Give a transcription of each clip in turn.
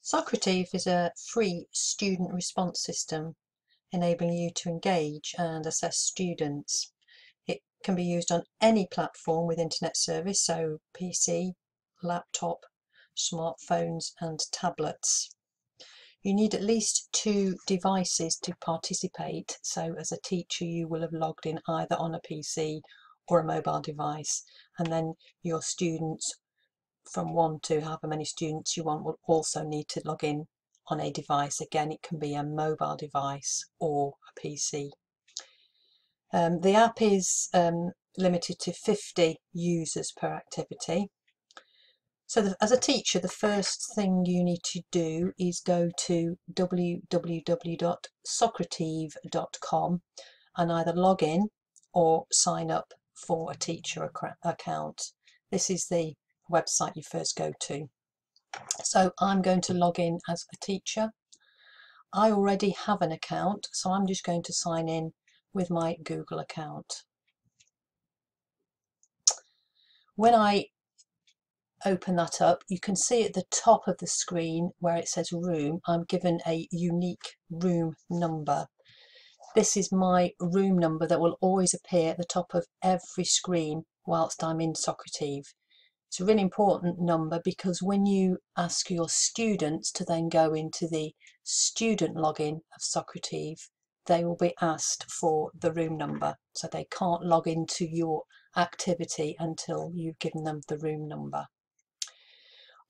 Socrative is a free student response system enabling you to engage and assess students. It can be used on any platform with internet service, so PC, laptop, smartphones and tablets. You need at least 2 devices to participate, so as a teacher you will have logged in either on a PC or a mobile device, and then your students from 1 to however many students you want will also need to log in on a device. Again, it can be a mobile device or a PC. The app is limited to 50 users per activity. So as a teacher, the first thing you need to do is go to www.socrative.com and either log in or sign up for a teacher account. This is the website you first go to. So I'm going to log in as a teacher. I already have an account, so I'm just going to sign in with my Google account. When I open that up, you can see at the top of the screen where it says room, I'm given a unique room number. This is my room number that will always appear at the top of every screen whilst I'm in Socrative. It's a really important number because when you ask your students to then go into the student login of Socrative, they will be asked for the room number. So they can't log into your activity until you've given them the room number.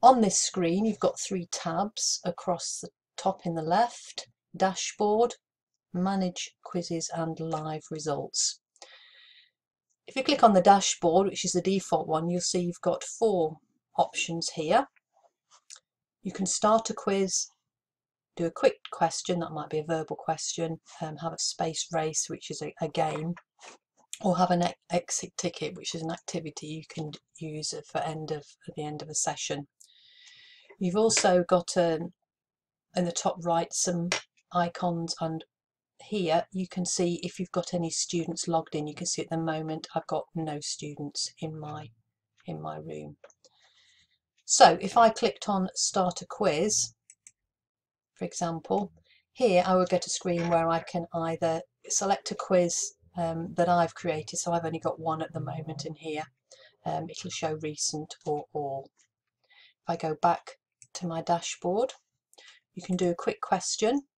On this screen, you've got 3 tabs across the top in the left: dashboard, manage quizzes and live results. If you click on the dashboard, which is the default one, you'll see you've got 4 options here. You can start a quiz, do a quick question, that might be a verbal question, have a space race, which is a game, or have an exit ticket, which is an activity you can use at the end of a session. You've also got in the top right some icons, and here you can see if you've got any students logged in. You can see at the moment I've got no students in my room. So if I clicked on start a quiz, for example, here I will get a screen where I can either select a quiz that I've created, so I've only got one at the moment in here. It'll show recent or all. If I go back to my dashboard, you can do a quick question,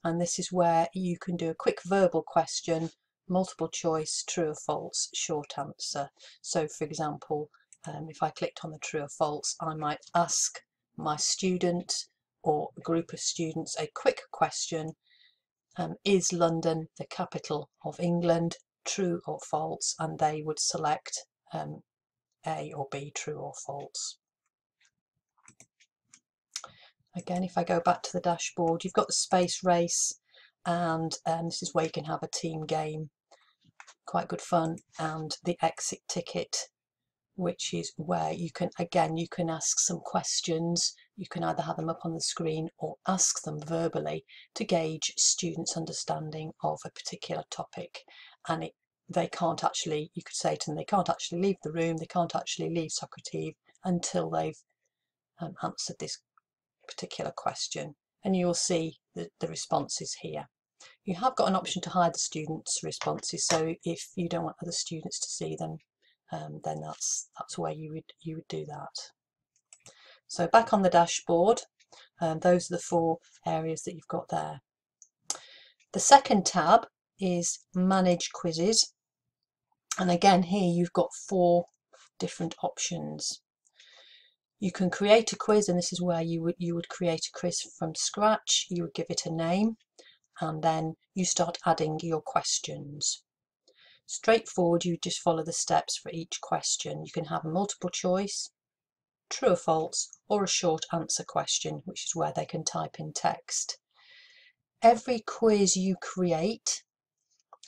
and this is where you can do a quick verbal question, multiple choice, true or false, short answer. So for example, if I clicked on the true or false, I might ask my student or a group of students a quick question: is London the capital of England, true or false? And they would select A or B, true or false. Again, if I go back to the dashboard, you've got the space race, and this is where you can have a team game, quite good fun, and the exit ticket, which is where you can ask some questions. You can either have them up on the screen or ask them verbally to gauge students' understanding of a particular topic. And they can't actually, you could say to them, they can't actually leave the room, they can't actually leave Socrative until they've answered this particular question, and you'll see the responses here. You have got an option to hide the students' responses, so if you don't want other students to see them, then that's where you would do that. So back on the dashboard, those are the 4 areas that you've got there. The second tab is manage quizzes, and again here you've got 4 different options. You can create a quiz, and this is where you would create a quiz from scratch. You would give it a name, and then you start adding your questions. Straightforward, you just follow the steps for each question. You can have a multiple choice, true or false, or a short answer question, which is where they can type in text. Every quiz you create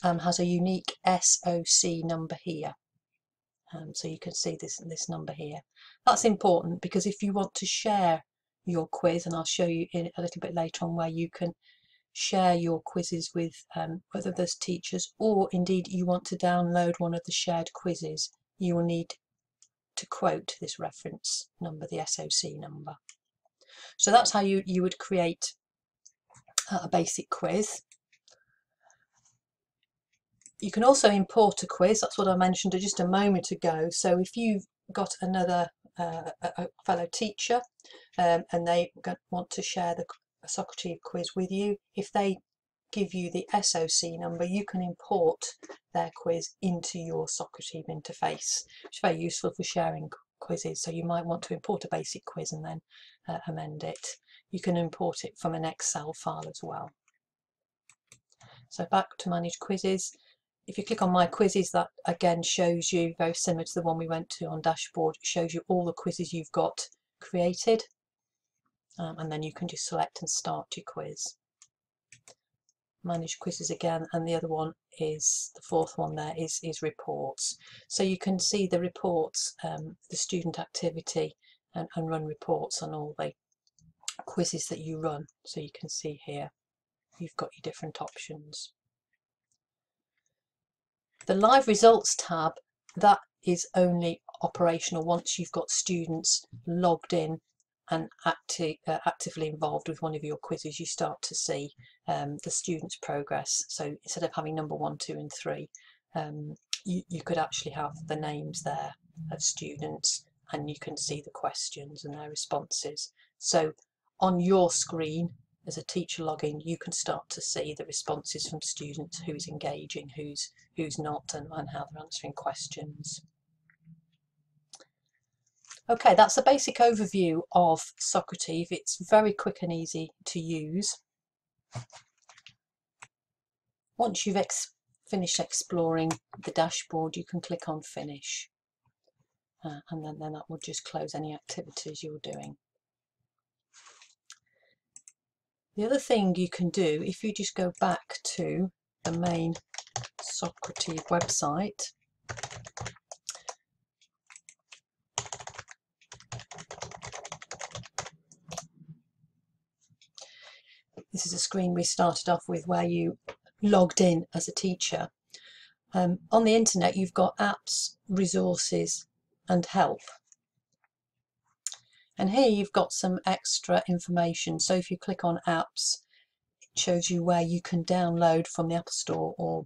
has a unique SOC number here. So you can see this number here. That's important because if you want to share your quiz, and I'll show you in a little bit later on where you can share your quizzes with whether there's teachers, or indeed you want to download one of the shared quizzes, you will need to quote this reference number, the SOC number. So that's how you would create a basic quiz. You can also import a quiz. That's what I mentioned just a moment ago. So if you've got another a fellow teacher and they want to share the Socrative quiz with you, if they give you the SOC number, you can import their quiz into your Socrative interface, which is very useful for sharing quizzes. So you might want to import a basic quiz and then amend it. You can import it from an Excel file as well. So back to manage quizzes. If you click on my quizzes, that again shows you, very similar to the one we went to on dashboard, it shows you all the quizzes you've got created, and then you can just select and start your quiz. Manage quizzes again, and the other one is, the fourth one there is reports. So you can see the reports, the student activity, and run reports on all the quizzes that you run. So you can see here you've got your different options. The live results tab, that is only operational once you've got students logged in and actively involved with one of your quizzes. You start to see the students' progress. So instead of having number 1, 2 and 3, you could actually have the names there of students, and you can see the questions and their responses. So on your screen, as a teacher logging, you can start to see the responses from students, who's engaging, who's not, and how they're answering questions. Okay, that's a basic overview of Socrative. It's very quick and easy to use. Once you've finished exploring the dashboard, you can click on Finish, and then that will just close any activities you're doing. The other thing you can do, if you just go back to the main Socrative website, this is a screen we started off with where you logged in as a teacher. On the internet, you've got apps, resources and help. And here you've got some extra information. So if you click on apps, it shows you where you can download from the App Store or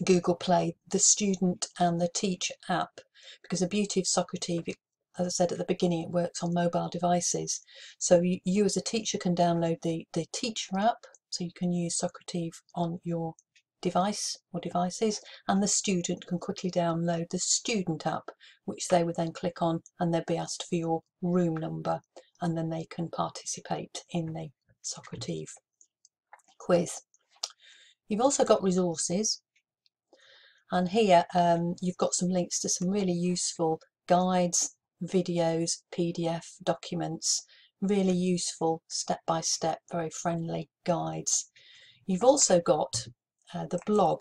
Google Play the student and the teacher app, because the beauty of Socrative, as I said at the beginning, it works on mobile devices. So you as a teacher can download the teacher app, so you can use Socrative on your device or devices, and the student can quickly download the student app, which they would then click on, and they'll be asked for your room number, and then they can participate in the Socrative quiz. You've also got resources, and here you've got some links to some really useful guides, videos, PDF documents, really useful step-by-step, very friendly guides. You've also got the blog.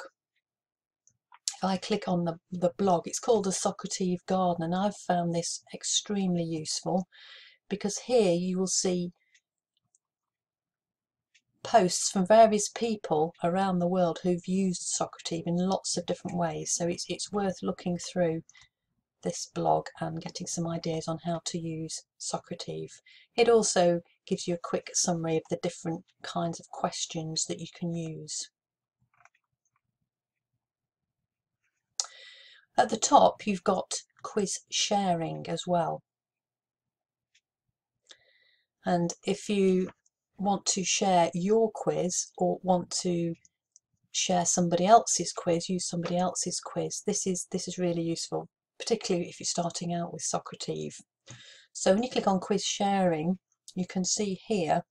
If I click on the blog, it's called the Socrative Garden, and I've found this extremely useful because here you will see posts from various people around the world who've used Socrative in lots of different ways. So it's worth looking through this blog and getting some ideas on how to use Socrative. It also gives you a quick summary of the different kinds of questions that you can use. At the top, you've got quiz sharing as well. And if you want to share your quiz or want to share somebody else's quiz, use somebody else's quiz, this is really useful, particularly if you're starting out with Socrative. So when you click on quiz sharing, you can see here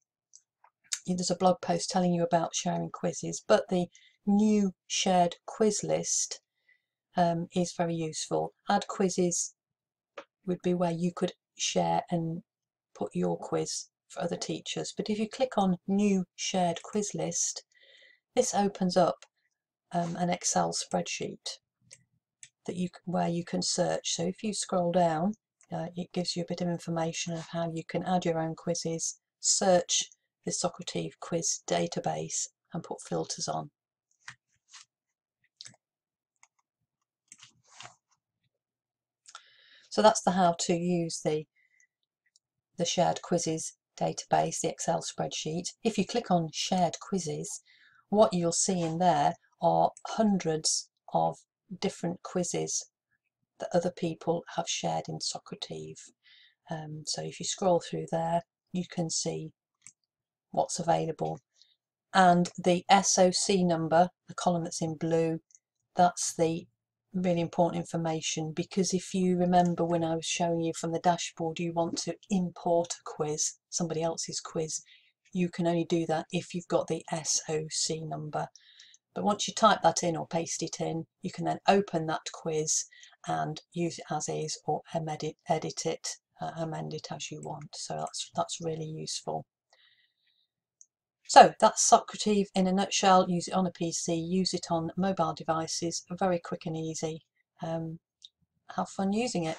there's a blog post telling you about sharing quizzes, but the new shared quiz list is very useful. Add quizzes would be where you could share and put your quiz for other teachers. But if you click on new shared quiz list, this opens up an Excel spreadsheet that where you can search. So if you scroll down, it gives you a bit of information of how you can add your own quizzes, search the Socrative quiz database and put filters on. So that's the how to use the shared quizzes database, the Excel spreadsheet, if you click on shared quizzes, what you'll see in there are hundreds of different quizzes that other people have shared in Socrative. So if you scroll through there, you can see what's available. And the SOC number, the column that's in blue, that's the really important information, because if you remember when I was showing you from the dashboard, you want to import a quiz, somebody else's quiz, you can only do that if you've got the SOC number. But once you type that in or paste it in, you can then open that quiz and use it as is, or edit it, amend it as you want. So that's really useful. So that's Socrative in a nutshell. Use it on a PC, use it on mobile devices, very quick and easy. Have fun using it.